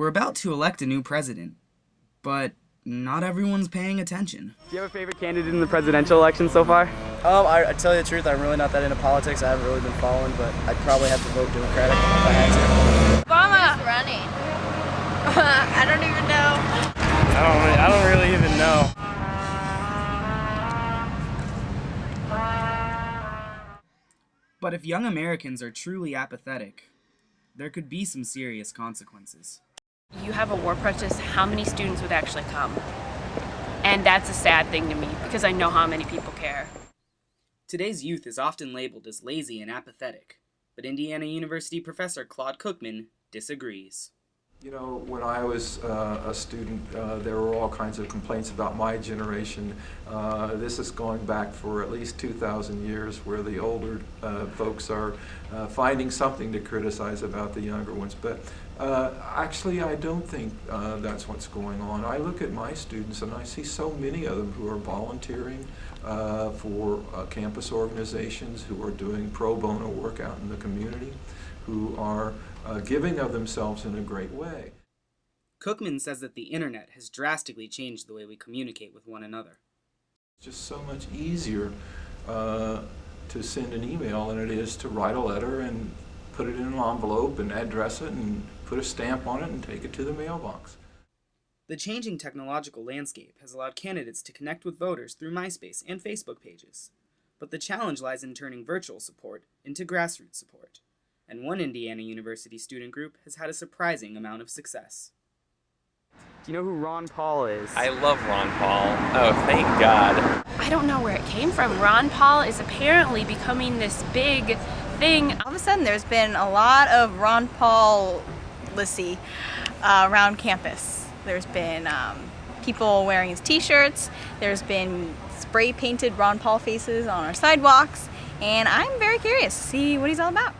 We're about to elect a new president, but not everyone's paying attention. Do you have a favorite candidate in the presidential election so far? I tell you the truth, I'm really not that into politics. I haven't really been following, but I'd probably have to vote Democratic if I had to. Obama! Who's running? I don't even know. I don't really even know. But if young Americans are truly apathetic, there could be some serious consequences. You have a war protest, how many students would actually come? And that's a sad thing to me because I know how many people care. Today's youth is often labeled as lazy and apathetic, but Indiana University professor Claude Cookman disagrees. You know, when I was a student, there were all kinds of complaints about my generation. This is going back for at least 2,000 years, where the older folks are finding something to criticize about the younger ones. But actually, I don't think that's what's going on. I look at my students and I see so many of them who are volunteering for campus organizations, who are doing pro bono work out in the community, who are giving of themselves in a great way. Cookman says that the internet has drastically changed the way we communicate with one another. It's just so much easier to send an email than it is to write a letter and put it in an envelope and address it and put a stamp on it and take it to the mailbox. The changing technological landscape has allowed candidates to connect with voters through MySpace and Facebook pages. But the challenge lies in turning virtual support into grassroots support. And one Indiana University student group has had a surprising amount of success. Do you know who Ron Paul is? I love Ron Paul. Oh, thank God. I don't know where it came from. Ron Paul is apparently becoming this big thing. All of a sudden there's been a lot of Ron Paul-lessy around campus. There's been people wearing his t-shirts. There's been spray-painted Ron Paul faces on our sidewalks. And I'm very curious to see what he's all about.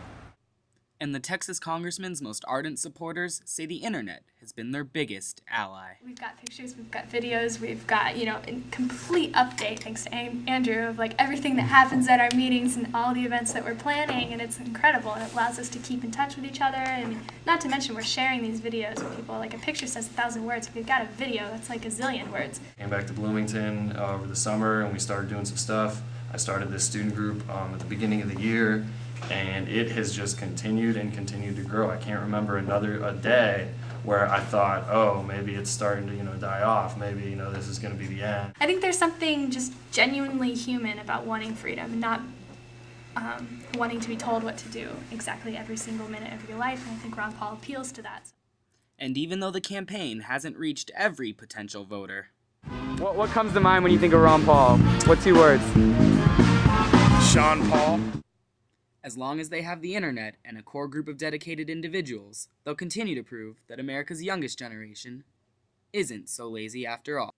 And the Texas congressman's most ardent supporters say the internet has been their biggest ally. We've got pictures, we've got videos, we've got, a complete update, thanks to Andrew, of everything that happens at our meetings and all the events that we're planning, and it's incredible. It allows us to keep in touch with each other, and not to mention we're sharing these videos with people. Like, a picture says 1,000 words. If we've got a video, that's like a zillion words. Came back to Bloomington over the summer, and we started doing some stuff. I started this student group at the beginning of the year, and it has just continued and continued to grow. I can't remember a day where I thought, oh, maybe it's starting to die off. Maybe this is going to be the end. I think there's something just genuinely human about wanting freedom, and not wanting to be told what to do exactly every single minute of your life. And I think Ron Paul appeals to that. And even though the campaign hasn't reached every potential voter. What comes to mind when you think of Ron Paul? What 2 words? Sean Paul. As long as they have the internet and a core group of dedicated individuals, they'll continue to prove that America's youngest generation isn't so lazy after all.